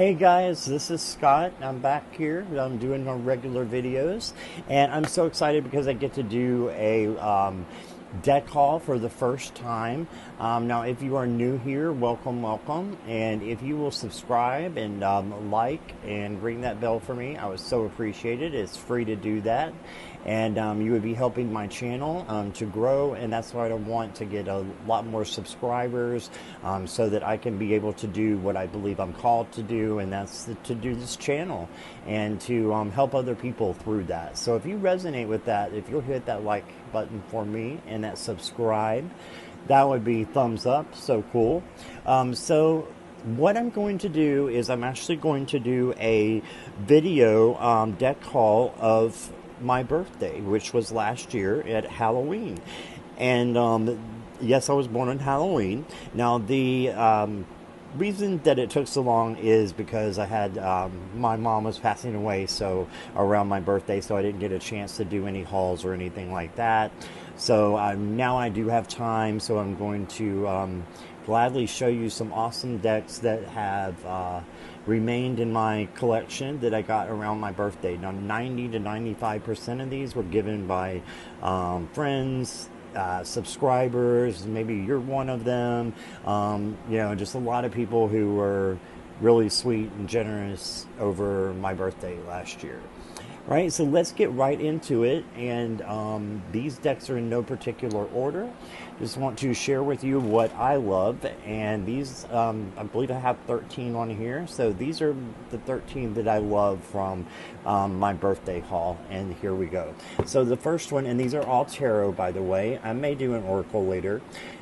Hey guys, this is Scott. I'm back here. I'm doing my regular videos, and I'm so excited because I get to do a deck haul for the first time. Now, if you are new here, welcome, welcome. And if you will subscribe and like and ring that bell for me, I would so appreciate it. It's free to do that. And you would be helping my channel to grow, and that's why I want to get a lot more subscribers so that I can be able to do what I believe I'm called to do, and that's to do this channel and to help other people through that. So if you resonate with that, if you'll hit that like button for me and that subscribe, that would be thumbs up. So cool. So what I'm going to do is I'm actually going to do a video deck haul of my birthday, which was last year at Halloween. And yes, I was born on Halloween. Now, the reason that it took so long is because I had my mom was passing away so around my birthday, so I didn't get a chance to do any hauls or anything like that. So now I do have time, so I'm going to gladly show you some awesome decks that have remained in my collection that I got around my birthday. Now, 90 to 95% of these were given by friends, subscribers. Maybe you're one of them. Just a lot of people who were really sweet and generous over my birthday last year. Right, so let's get right into it. And these decks are in no particular order. Just want to share with you what I love. And these, I believe I have 13 on here. So these are the 13 that I love from my birthday haul. And here we go. So the first one, and these are all tarot, by the way. I may do an oracle later,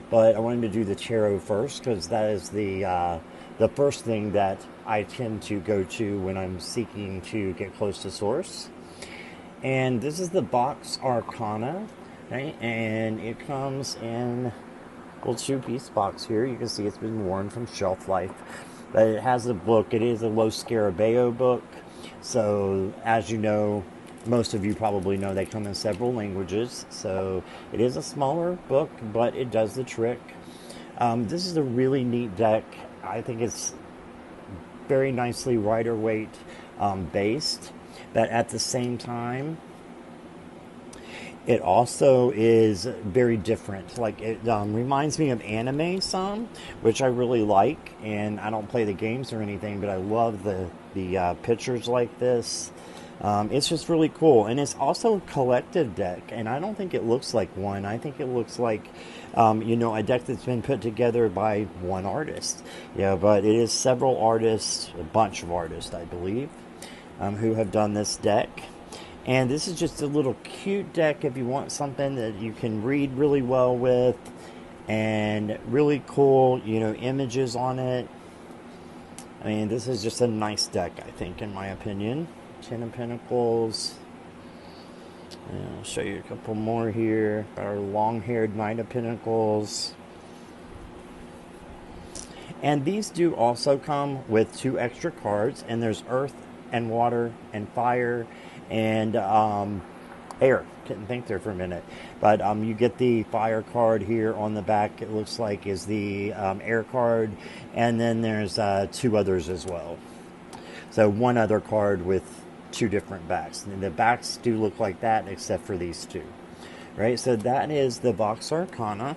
but I wanted to do the tarot first because that is the first thing that I tend to go to when I'm seeking to get close to source. And this is the box Arcana, right? And it comes in a little two-piece box here. You can see it's been worn from shelf life. But it has a book. It is a Los Scarabeo book. So, as you know, most of you probably know they come in several languages. So, it is a smaller book, but it does the trick. This is a really neat deck. I think it's very nicely Rider Waite based, but at the same time, it also is very different. Like, it reminds me of anime some, which I really like. And I don't play the games or anything, but I love the pictures like this. It's just really cool, and it's also a collective deck, and I don't think it looks like one. I think it looks like a deck that's been put together by one artist. Yeah, but it is several artists, a bunch of artists, I believe, who have done this deck. And this is just a little cute deck if you want something that you can read really well with, and really cool, images on it. I mean, this is just a nice deck, I think, in my opinion. Ten of Pentacles. And I'll show you a couple more here. Our long-haired Knight of Pentacles. And these do also come with 2 extra cards. And there's Earth and Water and Fire and Air. Couldn't think there for a minute. But you get the Fire card here on the back. It looks like is the Air card. And then there's 2 others as well. So one other card with 2 different backs. And the backs do look like that except for these 2. Right? So that is the box Arcana.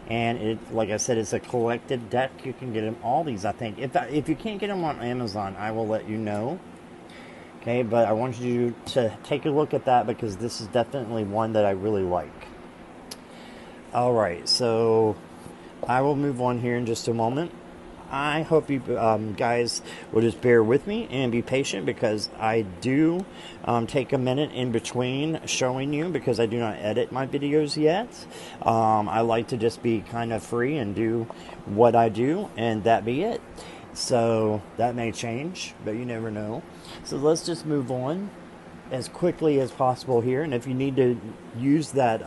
And it, like I said, it's a collected deck. You can get them, all these, I think. If you can't get them on Amazon, I will let you know. Okay, but I want you to take a look at that because this is definitely one that I really like. Alright, so I will move on here in just a moment. I hope you guys will just bear with me and be patient because I do take a minute in between showing you because I do not edit my videos yet. I like to just be kind of free and do what I do, and that be it. So that may change, but you never know. So let's just move on as quickly as possible here. And if you need to use that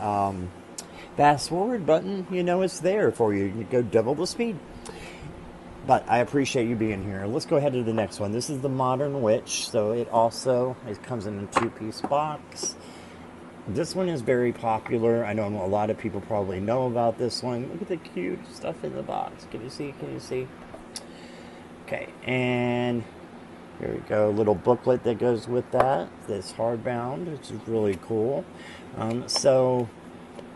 fast forward button, it's there for you. You go double the speed. But I appreciate you being here. Let's go ahead to the next one. This is the Modern Witch. So it comes in a 2-piece box. This one is very popular. I know a lot of people probably know about this one. Look at the cute stuff in the box. Can you see? Okay, and here we go, a little booklet that goes with that. That's hardbound, which is really cool. So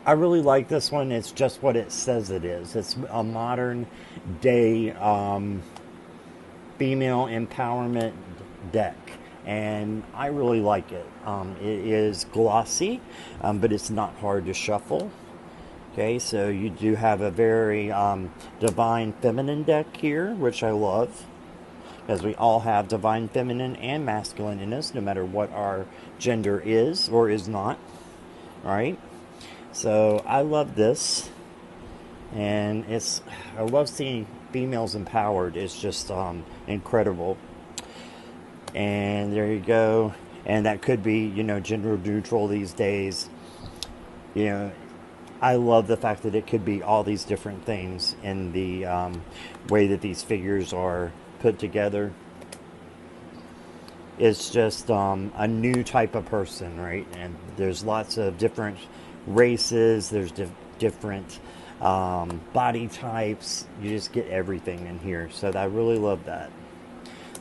I really like this one. It's just what it says it is. It's a modern day female empowerment deck, and I really like it. It is glossy, but it's not hard to shuffle. Okay, so you do have a very divine feminine deck here, which I love, because we all have divine feminine and masculine in us, no matter what our gender is or is not. All right, so I love this, and I love seeing females empowered. It's just incredible. And there you go. And that could be, you know, gender neutral these days. You know, I love the fact that it could be all these different things in the way that these figures are put together. It's just a new type of person, right? And there's lots of different races. There's different body types. You just get everything in here. So I really love that.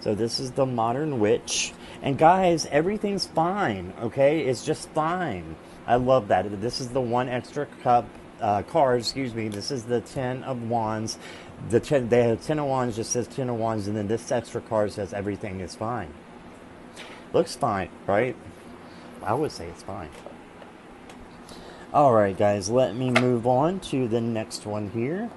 So this is the Modern Witch. And guys, everything's fine, okay? It's just fine. I love that. This is the one extra card, excuse me. This is the Ten of Wands. They have Ten of Wands, just says Ten of Wands, and then this extra card says everything is fine. Looks fine, right? I would say it's fine. Alright guys, let me move on to the next one here.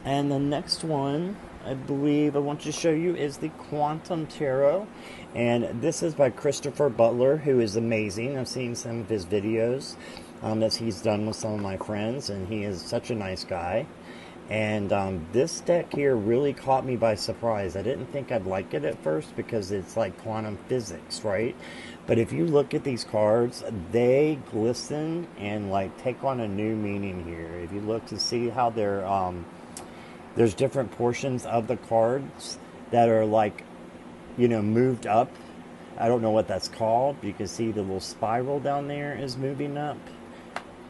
And the next one, I believe I want to show you, is the Quantum Tarot. And this is by Christopher Butler, who is amazing. I've seen some of his videos that he's done with some of my friends, and he is such a nice guy. And this deck here really caught me by surprise. I didn't think I'd like it at first because it's like quantum physics, right? But if you look at these cards, they glisten and like take on a new meaning here. If you look to see how they're there's different portions of the cards that are like, you know, moved up. I don't know what that's called. You can see the little spiral down there is moving up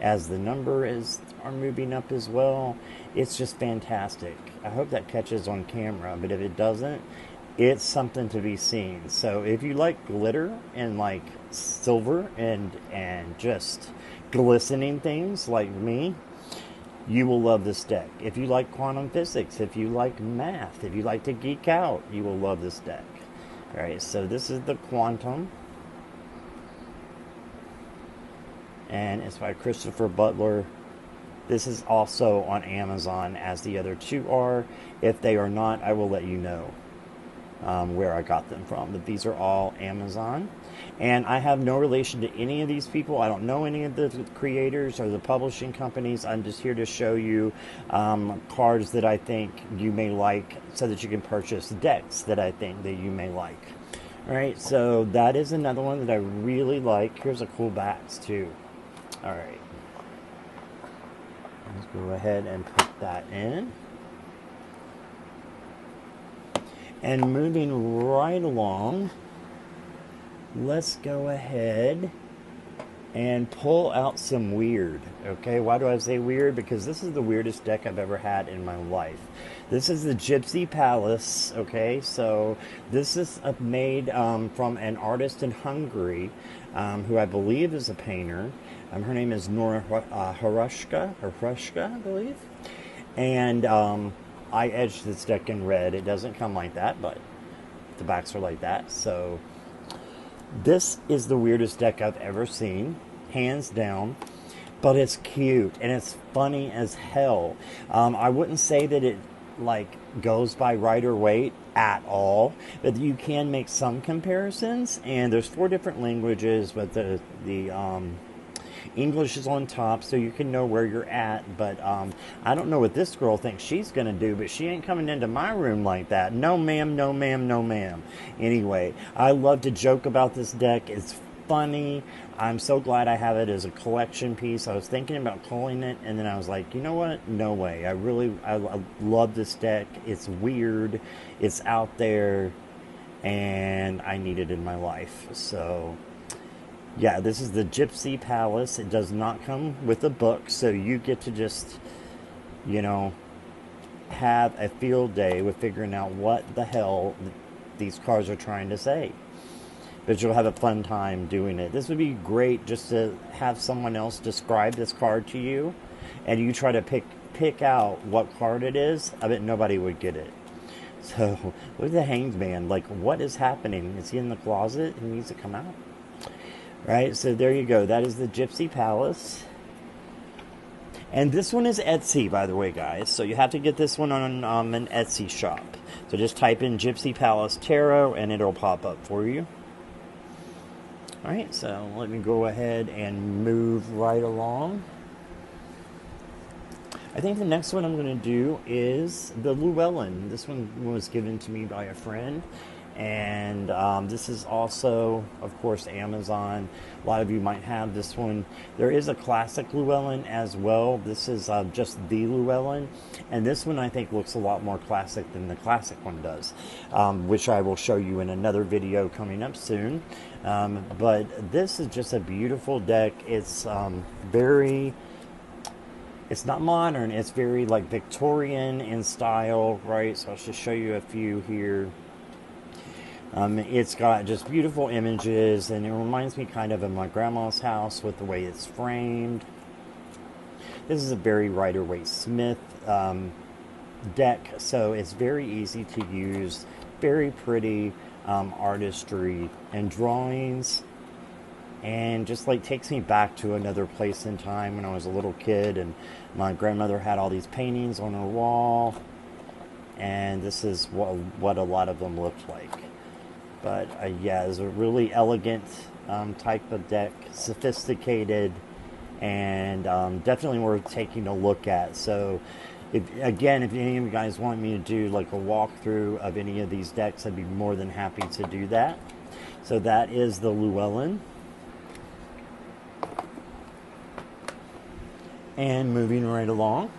as the numbers are moving up as well. It's just fantastic. I hope that catches on camera, but if it doesn't, it's something to be seen. So if you like glitter and like silver and just glistening things like me, you will love this deck. If you like quantum physics, if you like math, if you like to geek out, you will love this deck. All right, so this is the Quantum, and it's by Christopher Butler. This is also on Amazon, as the other two are. If they are not, I will let you know where I got them from. But these are all Amazon. And I have no relation to any of these people. I don't know any of the creators or the publishing companies. I'm just here to show you cards that I think you may like, so that you can purchase decks that I think that you may like. All right, so that is another one that I really like. Here's a cool backs too. All right. Let's go ahead and put that in. And moving right along, let's go ahead and pull out some weird. Okay, why do I say weird? Because this is the weirdest deck I've ever had in my life. This is the Gypsy Palace. Okay, so this is made from an artist in Hungary who I believe is a painter. Her name is Nora Harushka, I believe. And I edged this deck in red. It doesn't come like that, but the backs are like that. So this is the weirdest deck I've ever seen, hands down. But it's cute and it's funny as hell. I wouldn't say that it like goes by Rider Waite at all, but you can make some comparisons. And there's 4 different languages, but the English is on top, so you can know where you're at. But I don't know what this girl thinks she's gonna do, but she ain't coming into my room like that. No ma'am, no ma'am, no ma'am. Anyway, I love to joke about this deck. It's funny. I'm so glad I have it as a collection piece. I was thinking about calling it, and then I was like, you know what? No way. I love this deck. It's weird. It's out there, and I need it in my life. So yeah, this is the Gypsy Palace. It does not come with a book, so you get to just you know, have a field day with figuring out what the hell these cards are trying to say. But you'll have a fun time doing it. This would be great just to have someone else describe this card to you, and you try to pick out what card it is. I bet nobody would get it. So, look at the Hanged Man. Like, what is happening? Is he in the closet? He needs to come out. Right, so there you go. That is the Gypsy Palace. And this one is Etsy, by the way, guys. So you have to get this one on an Etsy shop. So just type in Gypsy Palace Tarot, and it'll pop up for you. Alright, so let me go ahead and move right along. I think the next one I'm going to do is the Lewellyn. This one was given to me by a friend. And this is also, of course, Amazon. A lot of you might have this one. There is a classic Lewellyn as well. This is just the Lewellyn. And this one, I think, looks a lot more classic than the classic one does, which I will show you in another video coming up soon. But this is just a beautiful deck. It's it's not modern. It's very like Victorian in style, right? So I'll just show you a few here. It's got just beautiful images, and it reminds me kind of my grandma's house with the way it's framed. This is a very Rider-Waite-Smith deck, so it's very easy to use, very pretty artistry and drawings, and just like takes me back to another place in time when I was a little kid, and my grandmother had all these paintings on her wall, and this is what a lot of them looked like. But yeah, it's a really elegant type of deck, sophisticated, and definitely worth taking a look at. So, if any of you guys want me to do like a walkthrough of any of these decks, I'd be more than happy to do that. So that is the Lewellyn. And moving right along,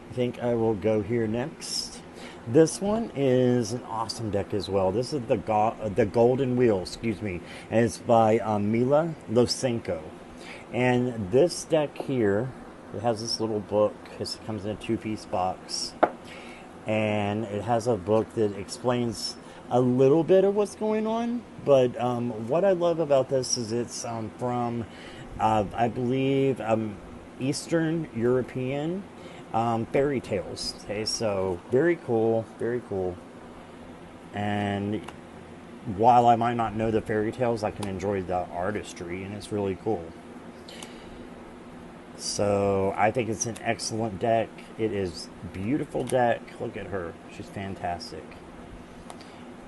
I think I will go here next. This one is an awesome deck as well. This is the Golden Wheel, excuse me, and it's by Mila Losenko. And this deck here, it has this little book. It comes in a 2-piece box, and it has a book that explains a little bit of what's going on. But what I love about this is it's from, I believe, Eastern European fairy tales. Okay, so very cool, very cool. And while I might not know the fairy tales, I can enjoy the artistry, and it's really cool. So I think it's an excellent deck. It is a beautiful deck. Look at her, she's fantastic.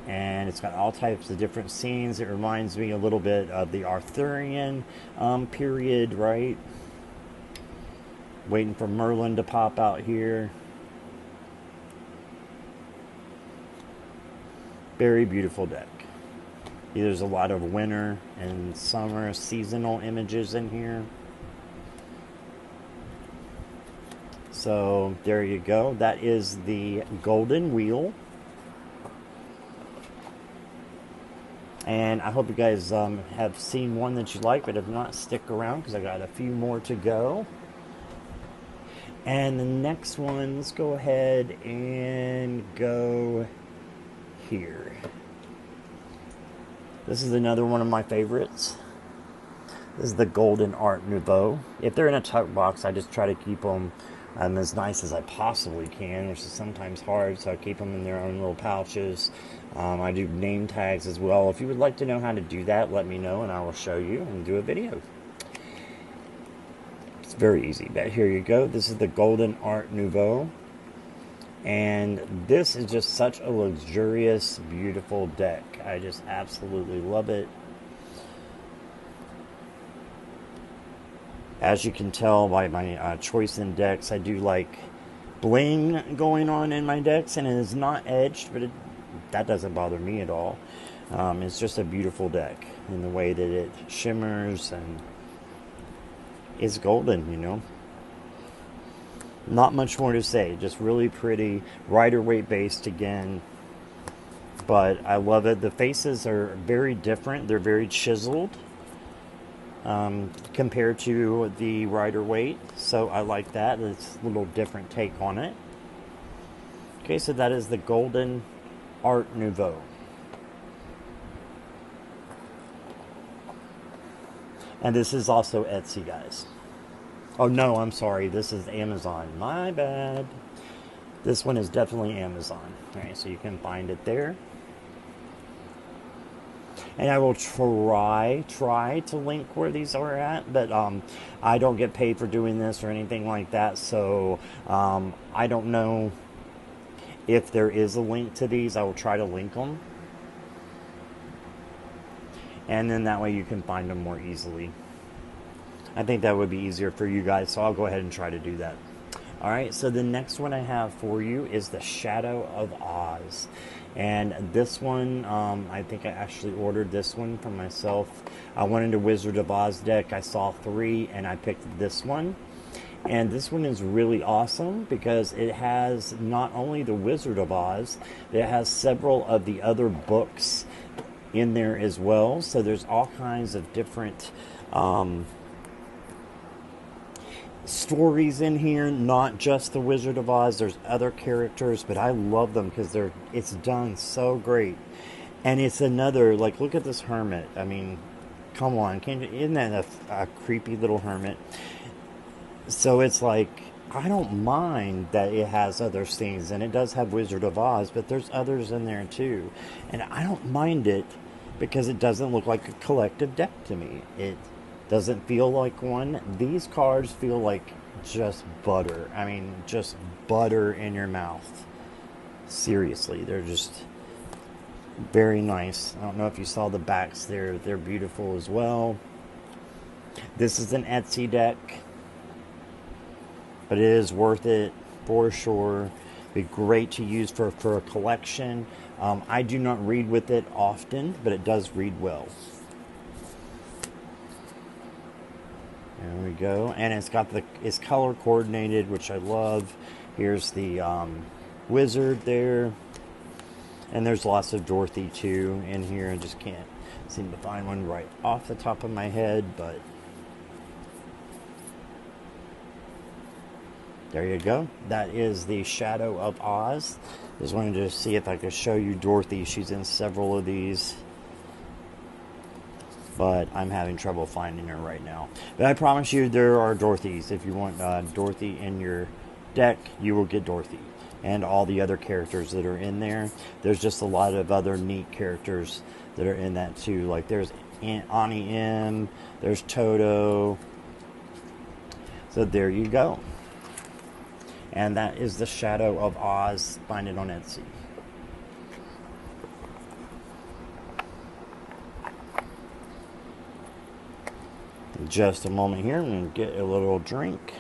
And it's got all types of different scenes. It reminds me a little bit of the Arthurian period, right? Waiting for Merlin to pop out here. Very beautiful deck. There's a lot of winter and summer seasonal images in here. So there you go. That is the Golden Wheel. And I hope you guys have seen one that you like, but if not, stick around because I got a few more to go. And the next one, let's go ahead and go here. This is another one of my favorites. This is the Golden Art Nouveau. If they're in a tuck box, I just try to keep them as nice as I possibly can, which is sometimes hard, so I keep them in their own little pouches. I do name tags as well. If you would like to know how to do that, let me know and I will show you and do a video. It's very easy, but here you go. This is the Golden Art Nouveau, and this is just such a luxurious, beautiful deck. I just absolutely love it. As you can tell by my choice in decks, I do like bling going on in my decks, and it is not edged, but that doesn't bother me at all. It's just a beautiful deck in the way that it shimmers and is golden, you know. Not much more to say, just really pretty, Rider-Waite based again, but I love it. The faces are very different, they're very chiseled, compared to the Rider-Waite. So I like that. It's a little different take on it. Okay, so that is the Golden Art Nouveau. And this is also Etsy, guys. Oh, no, I'm sorry. This is Amazon. My bad. This one is definitely Amazon. All right, so you can find it there. And I will try to link where these are at, but I don't get paid for doing this or anything like that, so I don't know if there is a link to these. I will try to link them, and then that way you can find them more easily. I think that would be easier for you guys, so I'll go ahead and try to do that. All right, so the next one I have for you is the Shadow of Oz. And this one, I think I actually ordered this one for myself. I wanted a Wizard of Oz deck. I saw 3 and I picked this one. And this one is really awesome because it has not only the Wizard of Oz, it has several of the other books in there as well. So there's all kinds of different stories in here, not just the Wizard of Oz. There's other characters, but I love them because it's done so great. And it's another, like, look at this hermit. I mean, come on, isn't that a creepy little hermit? So it's like, I don't mind that it has other scenes, and it does have Wizard of Oz, but there's others in there too, and I don't mind it because it doesn't look like a collective deck to me. It doesn't feel like one. These cards feel like just butter. I mean, just butter in your mouth. Seriously, they're just very nice. I don't know if you saw the backs there. They're beautiful as well. This is an Etsy deck, but it is worth it for sure. Be great to use for a collection. I do not read with it often, but it does read well. There we go, and it's color coordinated, which I love. Here's the wizard there, and there's lots of Dorothy too in here. I just can't seem to find one right off the top of my head, but there you go. That is the Shadow of Oz. Just wanted to see if I could show you Dorothy. She's in several of these, but I'm having trouble finding her right now. But I promise you there are Dorothys. If you want Dorothy in your deck, you will get Dorothy. And all the other characters that are in there. There's just a lot of other neat characters that are in that too. Like there's Ani M, there's Toto. So there you go. And that is the Shadow of Oz. Find it on Etsy. Just a moment here and get a little drink.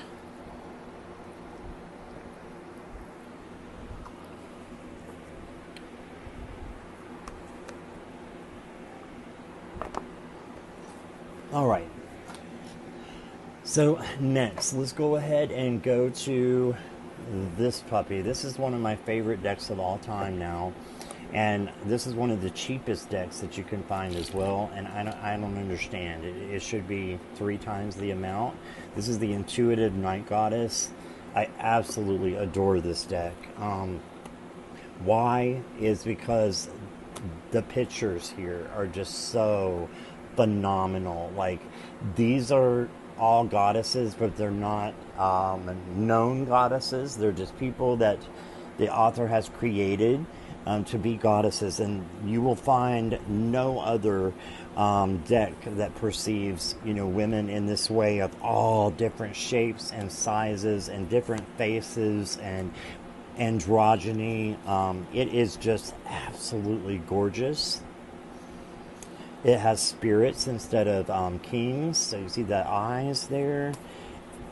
All right. So next, let's go ahead and go to this puppy. This is one of my favorite decks of all time now. And this is one of the cheapest decks that you can find as well, and I don't understand. It should be 3 times the amount. This is the Intuitive Night Goddess. I absolutely adore this deck. Why? Is because the pictures here are just so phenomenal. Like, these are all goddesses, but they're not known goddesses. They're just people that the author has created to be goddesses, and you will find no other deck that perceives, women in this way, of all different shapes and sizes and different faces and androgyny. It is just absolutely gorgeous. It has spirits instead of kings, so you see the eyes there.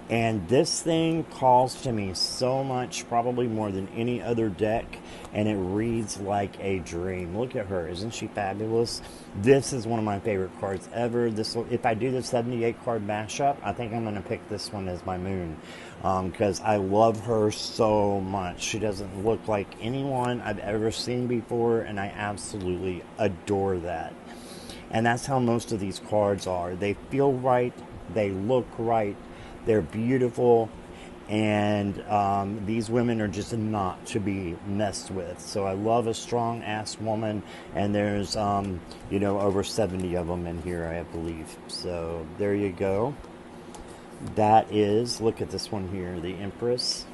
And this thing calls to me so much, probably more than any other deck, and it reads like a dream. Look at her. Isn't she fabulous? This is one of my favorite cards ever. If I do the 78 card mashup, I think I'm going to pick this one as my moon, because I love her so much. She doesn't look like anyone I've ever seen before, and I absolutely adore that. And that's how most of these cards are. They feel right, they look right, they're beautiful, and these women are just not to be messed with. So I love a strong ass woman, and there's you know, over 70 of them in here, I believe. So there you go. That is, look at this one here, the Empress.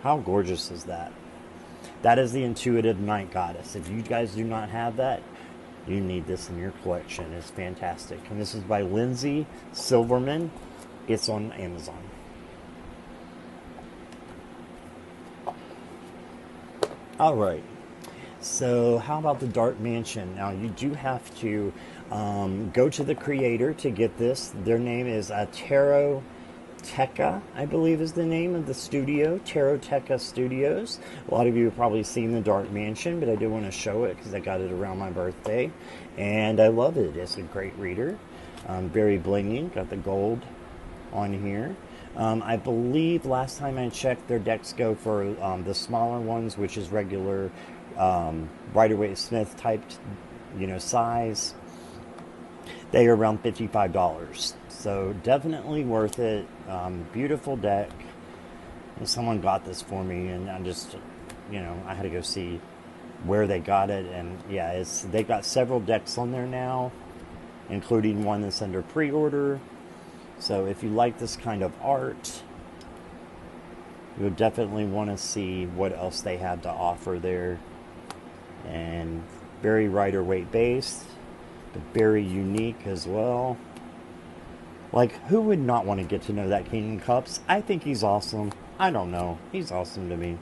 How gorgeous is that? That is the Intuitive Night Goddess. If you guys do not have that, you need this in your collection. It's fantastic. And this is by Lindsay Silverman. It's on Amazon. All right. So how about the Dark Mansion? Now you do have to go to the creator to get this. Their name is Tarot Teca, I believe is the name of the studio, Tarot Teca Studios. A lot of you have probably seen the Dark Mansion, but I do want to show it because I got it around my birthday, and I love it. It's a great reader, very blingy. Got the gold on here. I believe last time I checked, their decks go for the smaller ones, which is regular Rider-Waite-Smith typed, you know, size. They are around $55. So definitely worth it. Beautiful deck. And someone got this for me, and I just, you know, I had to go see where they got it. And yeah, they've got several decks on there now, including one that's under pre-order. So if you like this kind of art, you'll definitely want to see what else they have to offer there. And very Rider-Waite based, but very unique as well. Like, who would not want to get to know that King of Cups? I think he's awesome. I don't know. He's awesome to me.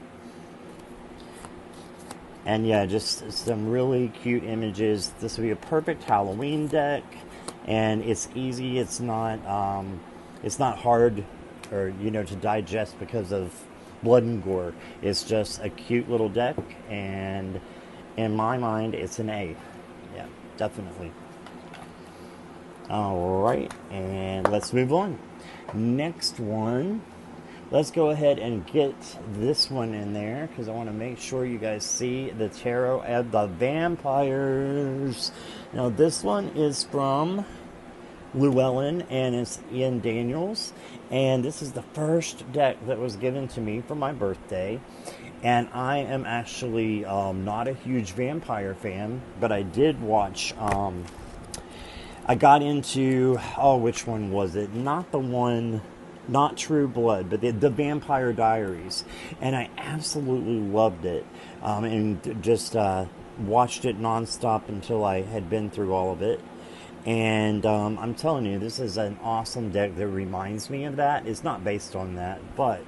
And yeah, just some really cute images. This would be a perfect Halloween deck. And it's easy. It's not hard, or, you know, to digest because of blood and gore. It's just a cute little deck. And in my mind, it's an A. Yeah, definitely. Alright, and let's move on. Next one, let's go ahead and get this one in there because I want to make sure you guys see the Tarot of the Vampires. Now this one is from Lewellyn, and it's Ian Daniels, and this is the first deck that was given to me for my birthday. And I am actually not a huge vampire fan, but I did watch I got into, oh, which one was it? Not the one, not True Blood, but the Vampire Diaries. And I absolutely loved it. And just watched it nonstop until I had been through all of it. And I'm telling you, this is an awesome deck that reminds me of that. It's not based on that, but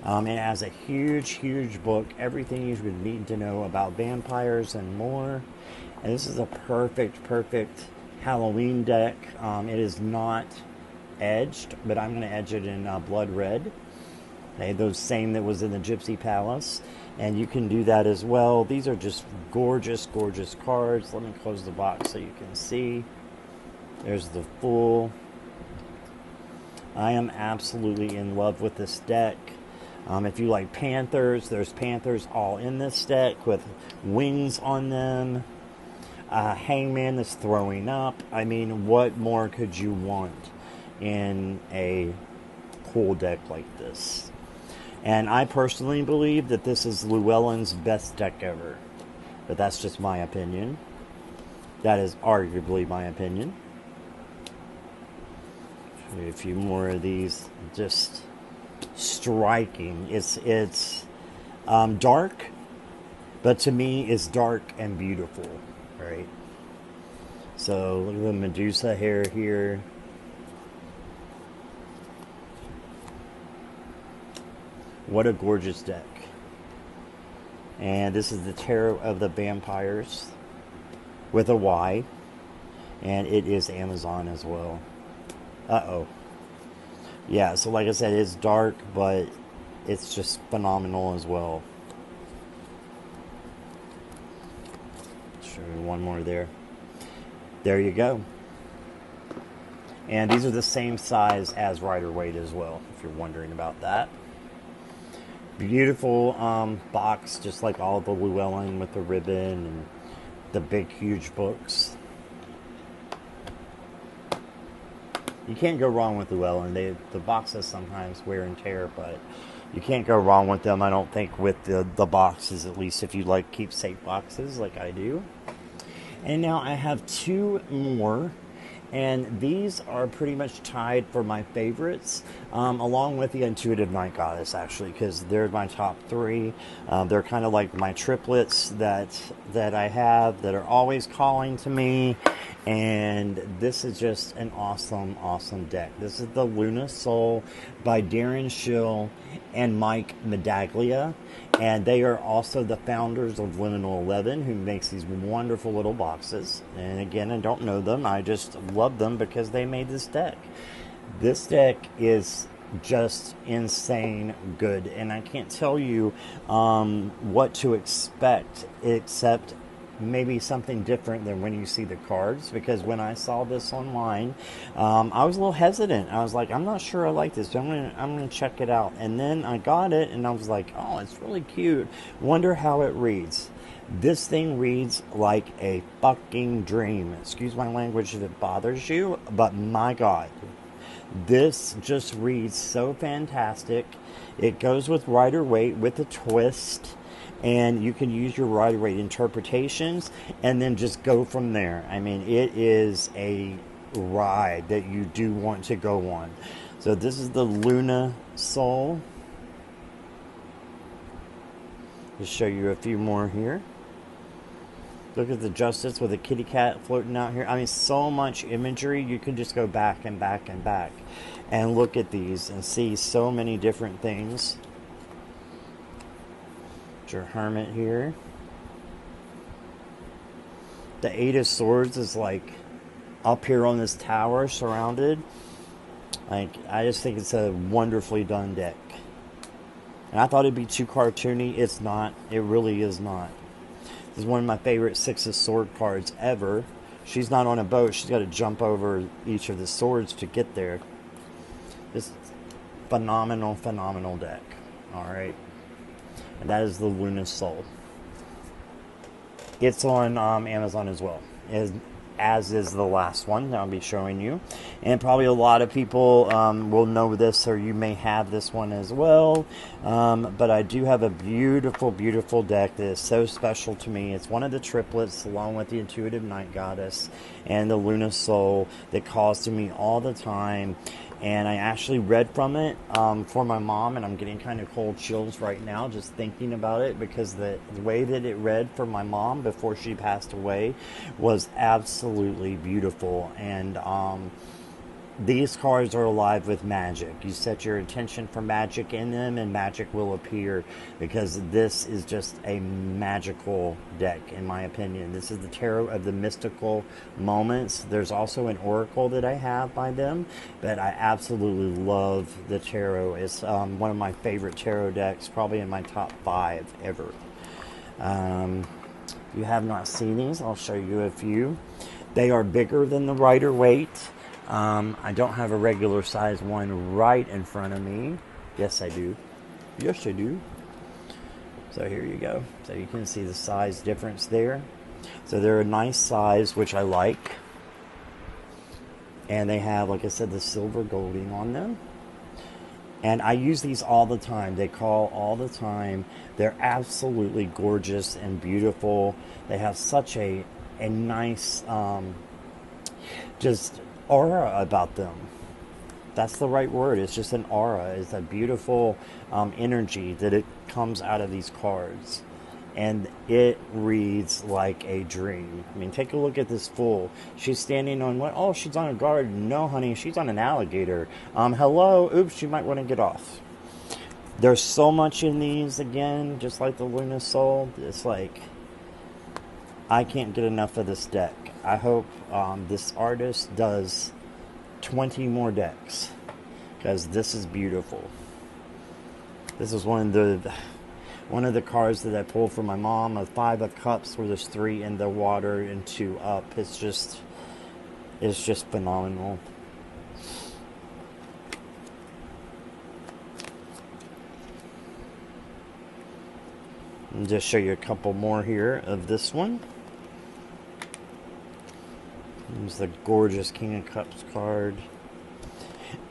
it has a huge, huge book. Everything you would need to know about vampires and more. And this is a perfect Halloween deck. It is not edged, but I'm going to edge it in blood red. Okay, those same that was in the Gypsy Palace, and you can do that as well. These are just gorgeous, gorgeous cards. Let me close the box so you can see. There's the Fool. I am absolutely in love with this deck. If you like panthers, there's panthers all in this deck with wings on them. Hangman is throwing up. I mean, what more could you want in a cool deck like this? And I personally believe that this is Llewellyn's best deck ever. But that's just my opinion. That is arguably my opinion. A few more of these. Just striking. It's dark, but to me it's dark and beautiful. Right. So look at the Medusa hair here. What a gorgeous deck. And this is the Tarot of the Vampires with a Y. And it is Amazon as well. Uh-oh. Yeah, so like I said, it's dark, but it's just phenomenal as well. Show you one more there. There you go. And these are the same size as Rider-Waite as well, if you're wondering about that. Beautiful box, just like all the Llewellyn with the ribbon and the big, huge books. You can't go wrong with Lewellyn. The boxes sometimes wear and tear, but you can't go wrong with them, I don't think, with the boxes, at least if you like keepsake boxes like I do. And now I have two more, and these are pretty much tied for my favorites, along with the Intuitive Night Goddess, actually, because they're my top three. They're kind of like my triplets that I have that are always calling to me, and this is just an awesome, awesome deck. This is the Luna Soul by Darren Schill and Mike Medaglia, and they are also the founders of Liminal 11, who makes these wonderful little boxes. And again, I don't know them, I just love them because they made this deck. This deck is just insane good, and I can't tell you what to expect, except maybe something different than when you see the cards, because when I saw this online, I was a little hesitant. I was like, I'm not sure I like this, I'm gonna check it out. And then I got it and I was like, oh, it's really cute. Wonder how it reads. This thing reads like a fucking dream. Excuse my language if it bothers you, but my God, this just reads so fantastic. It goes with Rider-Waite with a twist, and you can use your Rider-Waite interpretations and then just go from there. I mean, it is a ride that you do want to go on. So this is the Luna Soul. Just show you a few more here. Look at the Justice with a kitty cat floating out here. I mean, so much imagery. You can just go back and back and back and look at these and see so many different things. Your Hermit here. The Eight of Swords is like up here on this tower, surrounded. Like, I just think it's a wonderfully done deck. And I thought it'd be too cartoony. It's not. It really is not. This is one of my favorite Six of Sword cards ever. She's not on a boat. She's got to jump over each of the swords to get there. This phenomenal, phenomenal deck. Alright. And that is the Luna Soul. It's on Amazon as well, as is the last one that I'll be showing you. And probably a lot of people will know this, or you may have this one as well. But I do have a beautiful, beautiful deck that is so special to me. It's one of the triplets, along with the Intuitive Night Goddess and the Luna Soul, that calls to me all the time. And I actually read from it for my mom, and I'm getting kind of cold chills right now just thinking about it, because the way that it read for my mom before she passed away was absolutely beautiful. And these cards are alive with magic. You set your intention for magic in them, and magic will appear, because this is just a magical deck, in my opinion. This is the tarot of the mystical moments. There's also an oracle that I have by them, but I absolutely love the tarot. It's one of my favorite tarot decks, probably in my top 5 ever. If you have not seen these, I'll show you a few. They are bigger than the Rider-Waite. I don't have a regular size one right in front of me. Yes, I do. Yes, I do. So here you go. So you can see the size difference there. So they're a nice size, which I like. And they have, like I said, the silver golding on them. And I use these all the time. They call all the time. They're absolutely gorgeous and beautiful. They have such a nice, just aura about them. That's the right word. It's just an aura. It's a beautiful energy that it comes out of these cards, and it reads like a dream. I mean, take a look at this fool. She's standing on what? Oh, she's on a guard. No, honey, she's on an alligator. Hello. Oops, you might want to get off. There's so much in these, again, just like the Luna Soul. It's like, I can't get enough of this deck. I hope this artist does 20 more decks, because this is beautiful. This is one of the cards that I pulled for my mom, a 5 of Cups, where there's 3 in the water and 2 up. It's just phenomenal. I'll just show you a couple more here of this one. There's the gorgeous King of Cups card.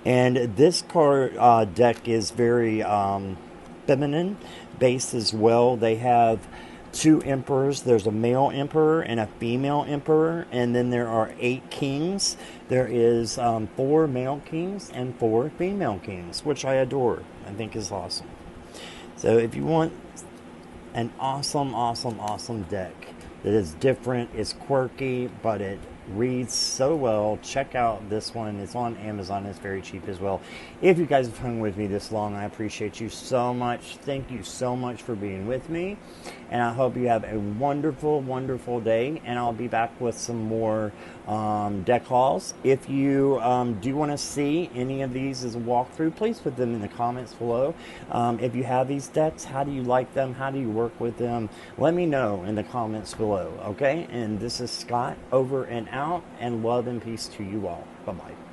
And this card deck is very feminine based as well. They have two emperors. There's a male emperor and a female emperor, and then there are 8 kings. There is 4 male kings and 4 female kings, which I adore. I think is awesome. So if you want an awesome deck that is different, it's quirky, but it reads so well, check out this one. It's on Amazon. It's very cheap as well. If you guys have hung with me this long, I appreciate you so much. Thank you so much for being with me, and I hope you have a wonderful day, and I'll be back with some more deck hauls. If you do want to see any of these as a walkthrough, please put them in the comments below. If you have these decks, how do you like them? How do you work with them? Let me know in the comments below, okay? And this is Scott, over and out, and love and peace to you all. Bye-bye.